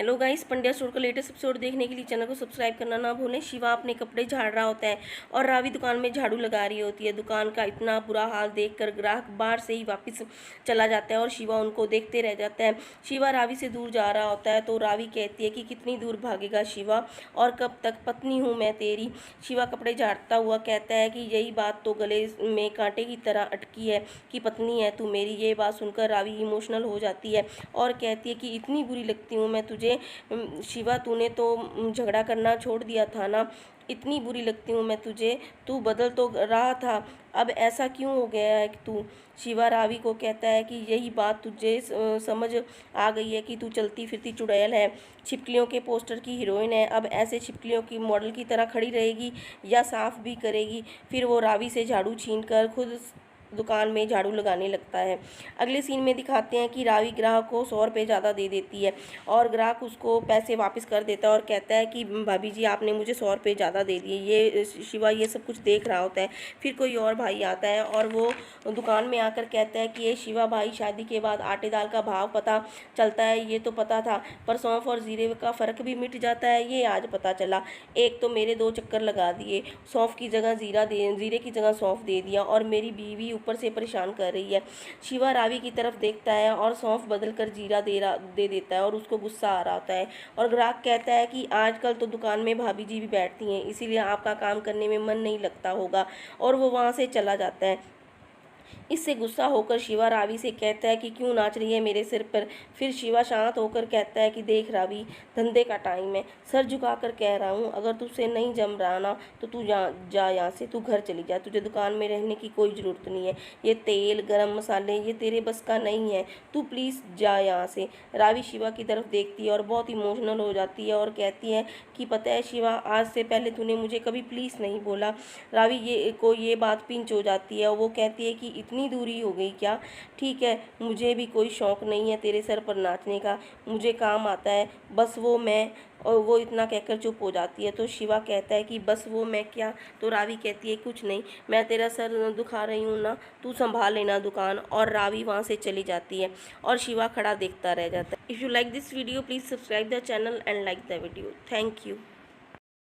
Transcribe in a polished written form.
Hello guys, Pandya store का latest episode देखने के लिए चैनल को सब्सक्राइब करना ना भूलें। शिवा अपने कपड़े झाड़ रहा होता है और रावी दुकान में झाड़ू लगा रही होती है। दुकान का इतना बुरा हाल देखकर ग्राहक बाहर से ही वापस चला जाता है और शिवा उनको देखते रह जाता है। शिवा रावी से दूर जा रहा होता है तो रावी कहती है कि कितनी दूर भागेगा शिवा, और कब तक पत्नी हूँ मैं तेरी। शिवा कपड़े झाड़ता हुआ कहता है कि यही बात तो गले में कांटे की तरह अटकी है कि पत्नी है तू मेरी। ये बात सुनकर रावी इमोशनल हो जाती है और कहती है कि इतनी बुरी लगती हूँ मैं तुझे शिवा, तूने तो झगड़ा करना छोड़ दिया था ना। इतनी बुरी लगती हूँ मैं तुझे, तू बदल तो रहा था, अब ऐसा क्यों हो गया है कि तू। शिवा रावी को कहता है कि यही बात तुझे समझ आ गई है कि तू चलती फिरती चुड़ैल है, छिपकलियों के पोस्टर की हीरोइन है। अब ऐसे छिपकलियों की मॉडल की तरह खड़ी रहेगी या साफ भी करेगी। फिर वो रावी से झाड़ू छीनकर खुद दुकान में झाड़ू लगाने लगता है। अगले सीन में दिखाते हैं कि रावी ग्राहक को 100 रुपये ज़्यादा दे देती है और ग्राहक उसको पैसे वापस कर देता है और कहता है कि भाभी जी आपने मुझे 100 रुपये ज़्यादा दे दिए। ये शिवा ये सब कुछ देख रहा होता है। फिर कोई और भाई आता है और वो दुकान में आकर कहता है कि ये शिवा भाई, शादी के बाद आटे दाल का भाव पता चलता है, ये तो पता था, पर सौंफ और ज़ीरे का फ़र्क भी मिट जाता है, ये आज पता चला। एक तो मेरे 2 चक्कर लगा दिए, सौंफ की जगह ज़ीरे की जगह सौंफ दे दिया और मेरी बीवी ऊपर से परेशान कर रही है। शिवा रावी की तरफ देखता है और सौंफ बदल कर जीरा दे देता है और उसको गुस्सा आ रहा होता है। और ग्राहक कहता है कि आजकल तो दुकान में भाभी जी भी बैठती हैं, इसीलिए आपका काम करने में मन नहीं लगता होगा, और वो वहाँ से चला जाता है। इससे गुस्सा होकर शिवा रावी से कहता है कि क्यों नाच रही है मेरे सिर पर। फिर शिवा शांत होकर कहता है कि देख रावी, धंधे का टाइम है, सर झुकाकर कह रहा हूँ, अगर तुझसे नहीं जम रहा ना तो तू जा यहाँ से, तू घर चली जा, तुझे दुकान में रहने की कोई ज़रूरत नहीं है। ये तेल गरम मसाले ये तेरे बस का नहीं है, तू प्लीज़ जा यहाँ से। रावी शिवा की तरफ देखती है और बहुत इमोशनल हो जाती है और कहती है कि पता है शिवा, आज से पहले तूने मुझे कभी प्लीज़ नहीं बोला। रावी ये बात पिंच हो जाती है और वो कहती है कि इतनी दूरी हो गई क्या। ठीक है, मुझे भी कोई शौक़ नहीं है तेरे सर पर नाचने का, मुझे काम आता है बस वो मैं। और वो इतना कहकर चुप हो जाती है तो शिवा कहता है कि बस वो मैं क्या। तो रावी कहती है कुछ नहीं, मैं तेरा सर दुखा रही हूँ ना, तू संभाल लेना दुकान। और रावी वहाँ से चली जाती है और शिवा खड़ा देखता रह जाता है। If you like this video please subscribe the channel and like the video. Thank you.